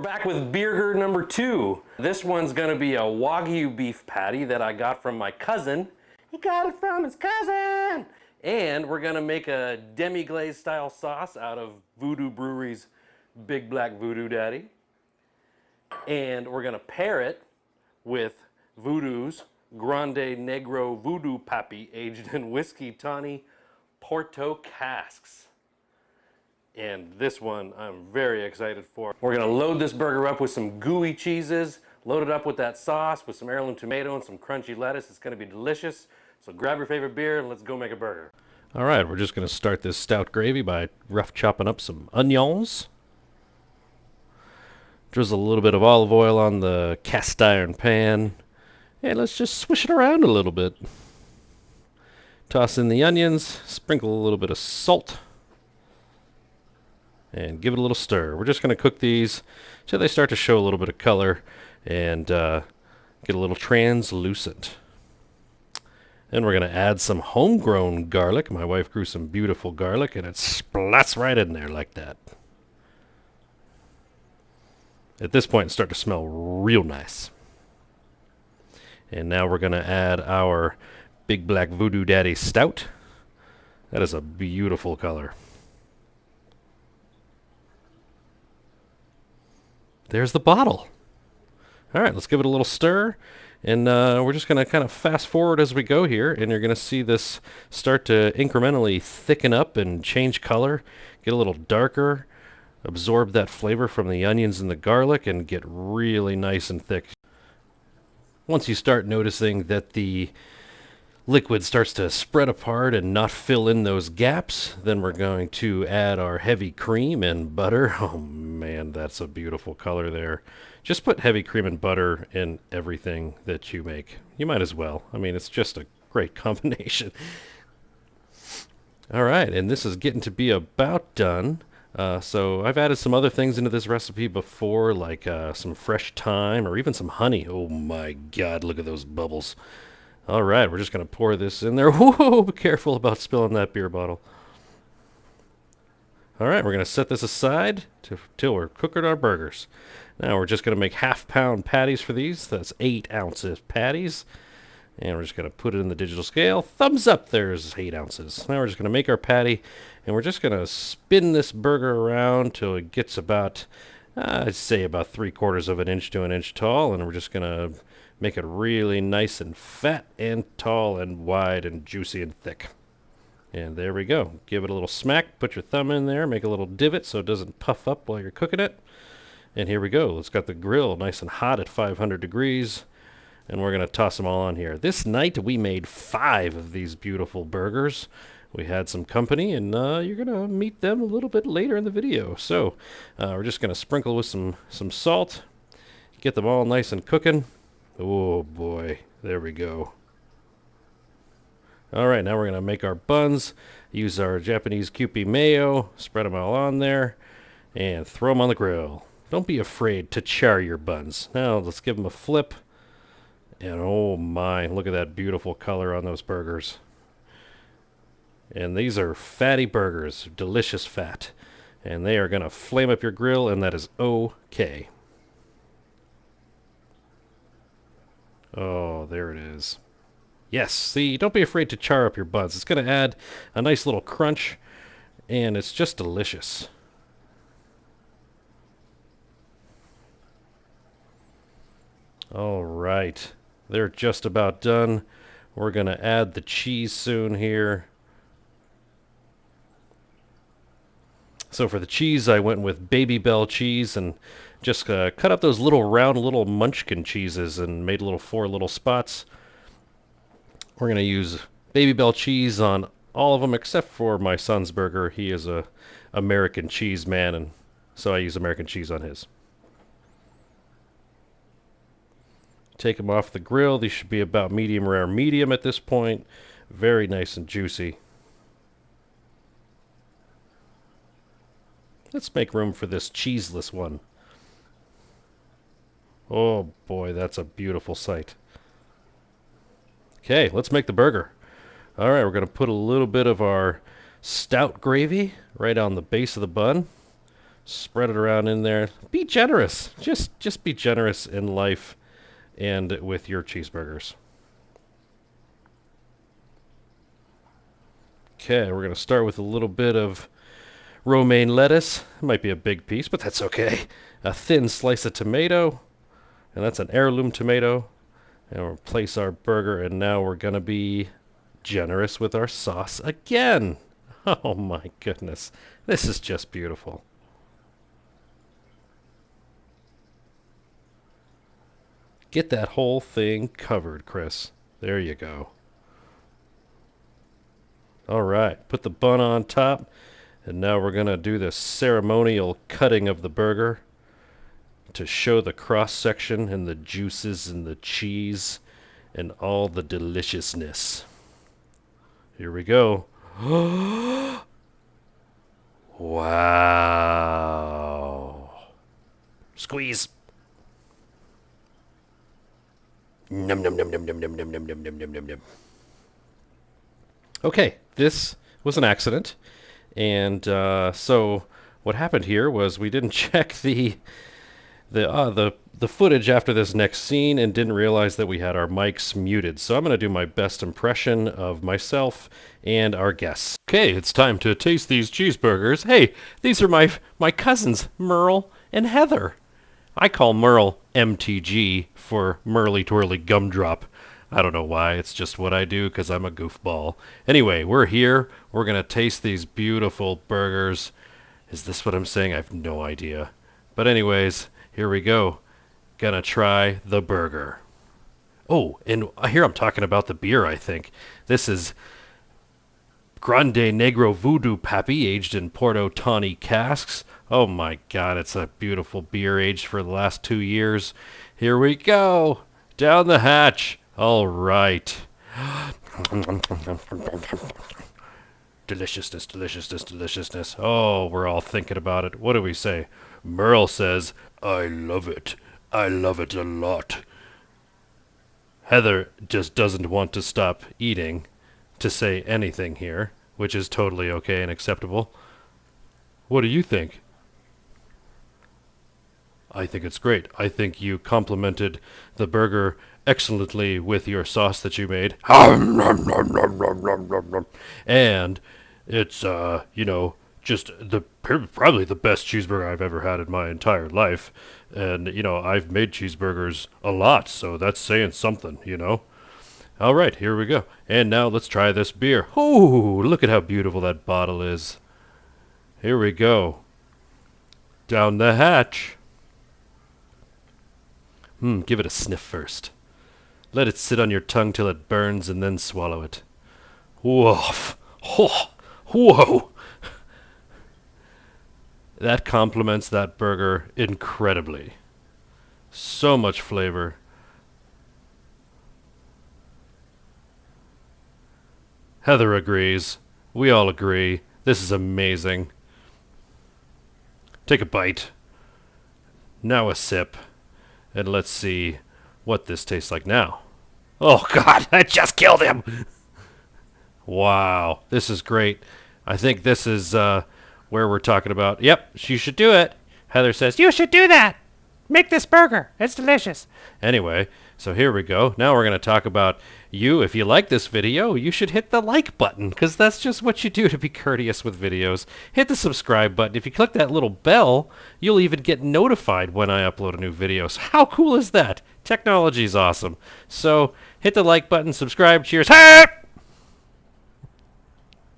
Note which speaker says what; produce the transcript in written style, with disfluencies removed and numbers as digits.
Speaker 1: back with Beergr number 2. This one's gonna be a Wagyu beef patty that I got from my cousin. He got it from his cousin! And we're gonna make a demi-glace style sauce out of Voodoo Brewery's Big Black Voodoo Daddy. And we're gonna pair it with Voodoo's Grande Negro Voodoo Papi aged in Whiskey Porto Tawney Casks. And this one I'm very excited for. We're gonna load this burger up with some gooey cheeses, load it up with that sauce with some heirloom tomato and some crunchy lettuce. It's gonna be delicious. So grab your favorite beer and let's go make a burger.
Speaker 2: All right, we're just gonna start this stout gravy by rough chopping up some onions. Drizzle a little bit of olive oil on the cast iron pan. And let's just swish it around a little bit. Toss in the onions, sprinkle a little bit of salt. And give it a little stir. We're just going to cook these till they start to show a little bit of color and get a little translucent. Then we're going to add some homegrown garlic. My wife grew some beautiful garlic and it splats right in there like that. At this point, it's starting to smell real nice. And now we're going to add our Big Black Voodoo Daddy Stout. That is a beautiful color. There's the bottle. All right, let's give it a little stir. And we're just going to kind of fast forward as we go here. And you're going to see this start to incrementally thicken up and change color, get a little darker, absorb that flavor from the onions and the garlic, and get really nice and thick. Once you start noticing that the liquid starts to spread apart and not fill in those gaps, then we're going to add our heavy cream and butter. Oh man, that's a beautiful color there. Just put heavy cream and butter in everything that you make. You might as well. I mean, it's just a great combination. All right, and this is getting to be about done. So I've added some other things into this recipe before, like some fresh thyme or even some honey. Oh my God, look at those bubbles. All right, we're just going to pour this in there. Whoa, be careful about spilling that beer bottle. All right, we're going to set this aside till we're cooking our burgers. Now we're just going to make half-pound patties for these. That's 8 ounces patties. And we're just going to put it in the digital scale. Thumbs up, there's 8 ounces. Now we're just going to make our patty, and we're just going to spin this burger around till it gets about, I'd say about 3/4 of an inch to an inch tall, and we're just going to make it really nice and fat and tall and wide and juicy and thick. And there we go. Give it a little smack, put your thumb in there, make a little divot so it doesn't puff up while you're cooking it. And here we go. It's got the grill nice and hot at 500 degrees. And we're going to toss them all on here. This night we made 5 of these beautiful burgers. We had some company, and you're going to meet them a little bit later in the video. So we're just going to sprinkle with some salt, get them all nice and cooking. Oh boy, there we go. All right, now we're going to make our buns. Use our Japanese Kewpie mayo, spread them all on there, and throw them on the grill. Don't be afraid to char your buns. Now let's give them a flip. And oh my, look at that beautiful color on those burgers. And these are fatty burgers, delicious fat. And they are going to flame up your grill, and that is okay. Oh, there it is. Yes, see, don't be afraid to char up your buns. It's going to add a nice little crunch, and it's just delicious. All right, they're just about done. We're going to add the cheese soon here. So for the cheese, I went with babybel cheese and just cut up those little round little munchkin cheeses and made 4 little spots. We're going to use babybel cheese on all of them except for my son's burger. He is a American cheese man, and so I use American cheese on his. Take them off the grill. These should be about medium rare medium at this point. Very nice and juicy. Let's make room for this cheeseless one. Oh boy, that's a beautiful sight. Okay, let's make the burger. All right, we're going to put a little bit of our stout gravy right on the base of the bun. Spread it around in there. Be generous. Just be generous in life and with your cheeseburgers. Okay, we're going to start with a little bit of romaine lettuce. It might be a big piece, but that's okay. A thin slice of tomato, and that's an heirloom tomato. And we'll place our burger, and now we're going to be generous with our sauce again. Oh my goodness. This is just beautiful. Get that whole thing covered, Chris. There you go. All right, put the bun on top, and now we're going to do the ceremonial cutting of the burger to show the cross-section and the juices and the cheese and all the deliciousness. Here we go. Wow. Squeeze. Num num num num num num num num num num num num num. Okay, this was an accident, and so what happened here was we didn't check the footage after this next scene and didn't realize that we had our mics muted. So I'm going to do my best impression of myself and our guests. Okay, it's time to taste these cheeseburgers. Hey, these are my cousins, Merle and Heather. I call Merle MTG for Merly Twirly Gumdrop. I don't know why, it's just what I do because I'm a goofball. Anyway, we're here. We're going to taste these beautiful burgers. Is this what I'm saying? I have no idea. But anyways, here we go. Gonna try the burger. Oh, and here I'm talking about the beer, I think. This is Grande Negro Voodoo Papi, aged in Porto Tawney Casks. Oh my god, it's a beautiful beer aged for the last 2 years. Here we go. Down the hatch. All right. Deliciousness, deliciousness, deliciousness. Oh, we're all thinking about it. What do we say? Merle says, I love it. I love it a lot. Heather just doesn't want to stop eating to say anything here, which is totally okay and acceptable. What do you think? I think it's great. I think you complimented the burger excellently with your sauce that you made. And it's, just probably the best cheeseburger I've ever had in my entire life. And, I've made cheeseburgers a lot, so that's saying something, All right, here we go. And now let's try this beer. Ooh, look at how beautiful that bottle is. Here we go. Down the hatch. Give it a sniff first. Let it sit on your tongue till it burns and then swallow it. Woof. Oh, whoa. That complements that burger incredibly. So much flavor. Heather agrees. We all agree. This is amazing. Take a bite. Now a sip. And let's see what this tastes like now. Oh god, I just killed him! Wow, this is great. I think this is where we're talking about, yep, you should do it. Heather says, you should do that! Make this burger, it's delicious. Anyway, so here we go. Now we're going to talk about you. If you like this video, you should hit the like button, because that's just what you do to be courteous with videos. Hit the subscribe button. If you click that little bell, you'll even get notified when I upload a new video. So how cool is that? Technology's awesome. So hit the like button, subscribe, cheers. Hey!